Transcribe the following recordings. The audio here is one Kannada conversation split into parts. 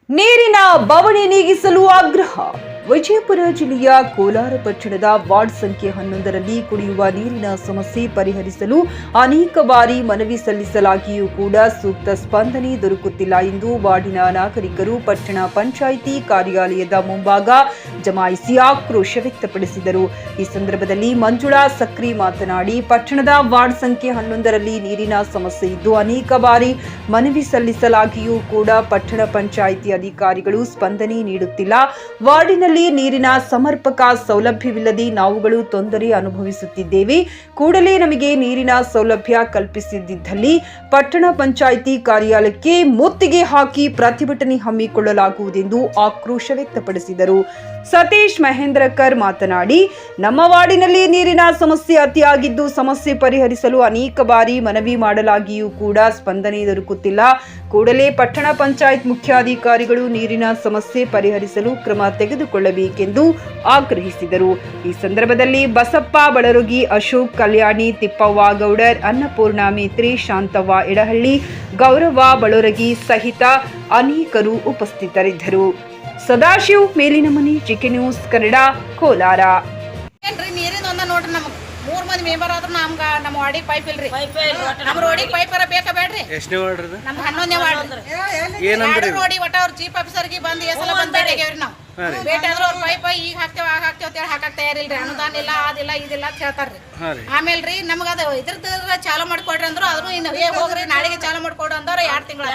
ನೀರಿನ ಬವಣೆ ನೀಗಿಸಲು ಆಗ್ರಹ. ವಿಜಯಪುರ ಜಿಲ್ಲೆಯ ಕೋಲಾರ ಪಟ್ಟಣದ ವಾರ್ಡ್ ಸಂಖ್ಯೆ 11ರಲ್ಲಿ ಕುಡಿಯುವ ನೀರಿನ ಸಮಸ್ಯೆ ಪರಿಹರಿಸಲು ಅನೇಕ ಬಾರಿ ಮನವಿ ಸಲ್ಲಿಸಲಾಗಿಯೂ ಕೂಡ ಸೂಕ್ತ ಸ್ಪಂದನೆ ದೊರಕುತ್ತಿಲ್ಲ ಎಂದು ವಾರ್ಡಿನ ನಾಗರಿಕರು ಪಟ್ಟಣ ಪಂಚಾಯಿತಿ ಕಾರ್ಯಾಲಯದ ಮುಂಭಾಗ ಜಮಾಯಿಸಿ ಆಕ್ರೋಶ ವ್ಯಕ್ತಪಡಿಸಿದರು. ಈ ಸಂದರ್ಭದಲ್ಲಿ ಮಂಜುಳಾ ಸಕ್ರಿ ಮಾತನಾಡಿ, ಪಟ್ಟಣದ ವಾರ್ಡ್ ಸಂಖ್ಯೆ 11ರಲ್ಲಿ ನೀರಿನ ಸಮಸ್ಯೆ ಇದ್ದು ಅನೇಕ ಬಾರಿ ಮನವಿ ಸಲ್ಲಿಸಲಾಗಿಯೂ ಕೂಡ ಪಟ್ಟಣ ಪಂಚಾಯಿತಿ ಅಧಿಕಾರಿಗಳು ಸ್ಪಂದನೆ ನೀಡುತ್ತಿಲ್ಲ. ವಾರ್ಡಿನಲ್ಲಿ ನೀರಿನ ಸಮರ್ಪಕ ಸೌಲಭ್ಯವಿಲ್ಲದೆ ನಾವುಗಳು ತೊಂದರೆ ಅನುಭವಿಸುತ್ತಿದ್ದೇವೆ. ಕೂಡಲೇ ನಮಗೆ ನೀರಿನ ಸೌಲಭ್ಯ ಕಲ್ಪಿಸದಿದ್ದಲ್ಲಿ ಪಟ್ಟಣ ಪಂಚಾಯಿತಿ ಕಾರ್ಯಾಲಯಕ್ಕೆ ಮುತ್ತಿಗೆ ಹಾಕಿ ಪ್ರತಿಭಟನೆ ಹಮ್ಮಿಕೊಳ್ಳಲಾಗುವುದೆಂದು ಆಕ್ರೋಶ ವ್ಯಕ್ತಪಡಿಸಿದರು. ಸತೀಶ್ ಮಹೇಂದ್ರಕರ್ ಮಾತನಾಡಿ, ನಮ್ಮ ವಾರ್ಡಿನಲ್ಲಿ ನೀರಿನ ಸಮಸ್ಯೆ ಅತಿಯಾಗಿದ್ದು ಸಮಸ್ಯೆ ಪರಿಹರಿಸಲು ಅನೇಕ ಬಾರಿ ಮನವಿ ಮಾಡಲಾಗಿಯೂ ಕೂಡ ಸ್ಪಂದನೆ ದೊರಕುತ್ತಿಲ್ಲ. ಕೂಡಲೇ ಪಟ್ಟಣ ಪಂಚಾಯತ್ ಮುಖ್ಯಾಧಿಕಾರಿಗಳು ನೀರಿನ ಸಮಸ್ಯೆ ಪರಿಹರಿಸಲು ಕ್ರಮ ತೆಗೆದುಕೊಳ್ಳಬೇಕೆಂದು ಆಗ್ರಹಿಸಿದರು. ಈ ಸಂದರ್ಭದಲ್ಲಿ ಬಸಪ್ಪ ಬಳರುಗಿ, ಅಶೋಕ್ ಕಲ್ಯಾಣಿ, ತಿಪ್ಪವ್ವ ಗೌಡರ್, ಅನ್ನಪೂರ್ಣ ಮೇತ್ರೆ, ಶಾಂತವ್ವ ಎಡಹಳ್ಳಿ, ಗೌರವ ಬಳರಗಿ ಸಹಿತ ಅನೇಕರು ಉಪಸ್ಥಿತರಿದ್ದರು. ಸದಾಶಿವ್, ಮೇಲಿನ ಮನೆ, ಜಿಕೆ ನ್ಯೂಸ್ ಕನ್ನಡ, ಕೋಲಾರ. ನೋಡ್ರಿ ನಮ್ಗೆ 3 ಮಂದಿ ಮೆಂಬರ್ ಆದ್ರೂ ನಮ್ಮ ವಾರ್ಡಿಗೆ ಪೈಪ್ ಇಲ್ರಿ. ನಮ್ಮ ರೋಡಿಗೆ ಪೈಪ್ ಬೇಕ ಬೇಡ್ರಿ. ಎಷ್ಟನೇ ವಾರ್ಡ್ ರೀ? ನಮ್ಮ 11ನೇ ವಾರ್ಡ್. ಏನಂದ್ರಿ ನೋಡಿ ಒಟ್ಟ ಅವ್ರ ಚೀಫ್ ಆಫೀಸರ್ಗೆ ಬಂದು ಎಸಲ ಬಂದು ಭೇಟಿಯಾಗ್ಯಾವ್ರಿ. ನಾವು ಭೇಟಿ ಆದ್ರೂ ಅವ್ರ ಪೈಪ್ ಈಗ ಹಾಕ್ತೇವೆ ಆಗ ಹಾಕ್ತೇವೆ ಅಂತೇಳಿ ಹಾಕಕ್ ತಯಾರಿಲ್ರಿ. ಅನುದಾನ ಇಲ್ಲ, ಅದಿಲ್ಲ ಇದಿಲ್ಲ ಅಂತ ಹೇಳ್ತಾರ್ರಿ. ಆಮೇಲೆ ರೀ ನಮ್ಗೆ ಅದು ಇದ್ರದ್ದು ಚಾಲು ಮಾಡ್ಕೊಡ್ರಿ ಅಂದ್ರು ಅದ್ರು ಇನ್ನು ಹೋಗ್ರಿ ನಾಳೆಗೆ ಚಾಲು ಮಾಡ್ಕೊಡು ಅಂದವ್ರ 2 ತಿಂಗಳ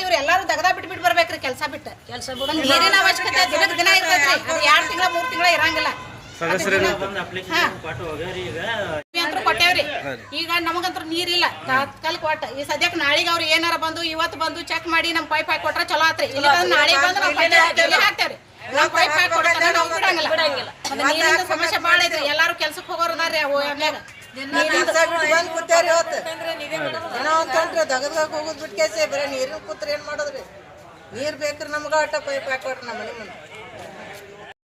ಇವ್ರು ಎಲ್ಲಾರು ದಗದ ಬಿಟ್ಟು ಬರ್ಬೇಕ್ರಿ. ಕೆಲಸ ಬಿಟ್ಟು ನೀರಿನ ಅವಶ್ಯಕತೆ ದಿನಕ್ಕೆ ದಿನ ಇರ್ತೈತ್ರಿ. ಅದು 2 ತಿಂಗಳ 3 ತಿಂಗಳ ಇರಂಗಿಲ್ಲ. ಕೊಟ್ಟೇವ್ರಿ. ಈಗ ನಮಗಂತ್ರ ನೀರಿಲ್ಲ ತಾತ್ಕಾಲಿಕ ಒಟ್ಟ ಈ ಸದ್ಯಕ್ಕೆ ನಾಳೆಗೆ ಅವ್ರು ಏನಾರ ಬಂದು ಇವತ್ತು ಬಂದು ಚೆಕ್ ಮಾಡಿ ನಮ್ ಪೈಪ್ ಹಾಕಿ ಕೊಟ್ರ ಚಲೋ ಆತ್ರಿ. ಇಲ್ಲ ನಾಳೆಗೆ ಬಂದು ಹಾಕ್ತೇವ್ರಿ. ಪೈಪ್ ಹಾಕಿ ಕೊಡ್ತಾರೆ ನಾವು ಬಿಡಂಗಿಲ್ಲ. ನೀರಿನ ಸಮಸ್ಯೆ ಬಾಳ ಐತ್ರಿ. ಎಲ್ಲಾರು ಕೆಲ್ಸಕ್ಕೆ ಹೋಗೋರು ಅದಾರ್ರಿ. ಹೋಗುದ್ ಬಿಟ್ಕೇಸಿ ಬರೀ ನೀರಿನ ಕೂತ್ರ ಏನ್ ಮಾಡೋದ್ರಿ? ನೀರ್ ಬೇಕ್ರಿ ನಮ್ಗ ಅಟ್ಟ ಪೈಪ್ ಹಾಕಿ ಕೊಟ್ರಿ ನಮ್ಮ ಮನೆ ಮುಂದೆ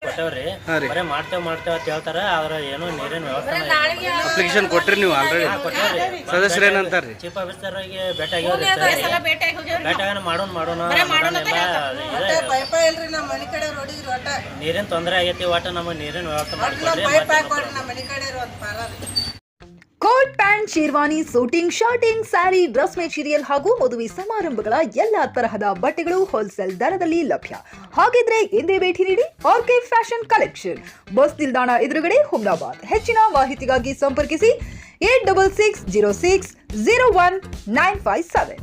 ಕೊಟ್ಟವ್ರಿ. ಬರೇ ಮಾಡ್ತೇವ್ ಅಂತ ಹೇಳ್ತಾರ. ಅವ್ರ ಏನೋ ನೀರಿನ ವ್ಯವಸ್ಥೆ ಅಪ್ಲಿಕೇಶನ್ ಕೊಟ್ರಿ ನೀವು ಆಲ್ರೆಡಿ? ಸದಸ್ಯರು ಏನಂತಾರ್ರಿ? ಚೀಫ್ ಆಫೀಸರ್ಗೆ ಭೇಟಿ ಆಗ್ಯಾವ್ರಿ. ಮಾಡೋಣ ಪೈಪ ಇಲ್ರಿ ನಮ್ಮ ಮನೆ ಕಡೆ ರೋಡಿಗೆ ಒಟ್ಟ ನೀರಿನ ತೊಂದರೆ ಆಗೈತಿ. ಒಟ್ಟ ನಮಗೆ ನೀರಿನ ವ್ಯವಸ್ಥೆ ಮಾಡ್ಕೊಡ್ರಿ. ಪೈಪ್ ಹಾಕೊಡ್ರಿ ನಮ್ಮ ಮನೆ ಕಡೆ ಒಂದು ಪಾರ. Coat pant, sherwani, suiting, shirting, sari, dress material ಹಾಗೂ ಮದುವೆ ಸಮಾರಂಭಗಳ ಎಲ್ಲಾ ತರಹದ ಬಟ್ಟೆಗಳು ಹೋಲ್ಸೇಲ್ ದರದಲ್ಲಿ ಲಭ್ಯ. ಹಾಗಿದ್ರೆ ಹಿಂದೆ ಭೇಟಿ ನೀಡಿ ಆರ್ಕೆ ಫ್ಯಾಷನ್ ಕಲೆಕ್ಷನ್, ಬಸ್ ನಿಲ್ದಾಣ ಎದುರುಗಡೆ, ಹುಮ್ನಾಬಾದ್. ಹೆಚ್ಚಿನ ಮಾಹಿತಿಗಾಗಿ ಸಂಪರ್ಕಿಸಿ 8660601957.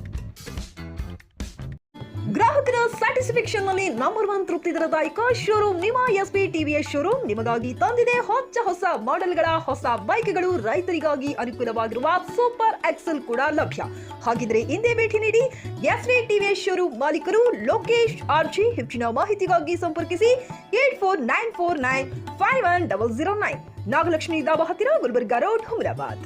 ಗ್ರಾಹಕರ ಸ್ಯಾಟಿಸ್ಫ್ಯಾಕ್ಷನ್ ನಲ್ಲಿ ನಂಬರ್ 1 ತೃಪ್ತಿ ದರದಾಯಕ ಶೋರೂಮ್ ನಿಮ್ಮ ಎಸ್ಪಿ ಟಿವಿಎಸ್ ಶೋರೂಮ್ ನಿಮಗಾಗಿ ತಂದಿದೆ ಹೊಸ ಮಾಡೆಲ್ಗಳ ಹೊಸ ಬೈಕ್ಗಳು. ರೈತರಿಗಾಗಿ ಅನುಕೂಲವಾಗಿರುವ ಸೂಪರ್ ಎಕ್ಸೆಲ್ ಕೂಡ ಲಭ್ಯ. ಹಾಗಿದ್ರೆ ಹಿಂದೆ ಭೇಟಿ ನೀಡಿ ಎಸ್ಪಿ ಟಿವಿಎಸ್ ಶೋರೂಮ್ ಮಾಲೀಕರು ಲೋಕೇಶ್ ಆರ್ಜಿ. ಹೆಚ್ಚಿನ ಮಾಹಿತಿಗಾಗಿ ಸಂಪರ್ಕಿಸಿ 8494951009. ನಾಗಲಕ್ಷ್ಮಿ ದಾಬಾ ಹತ್ತಿರ, ಗುಲ್ಬರ್ಗಾ ರೋಡ್, ಹುಮ್ರಾಬಾದ್.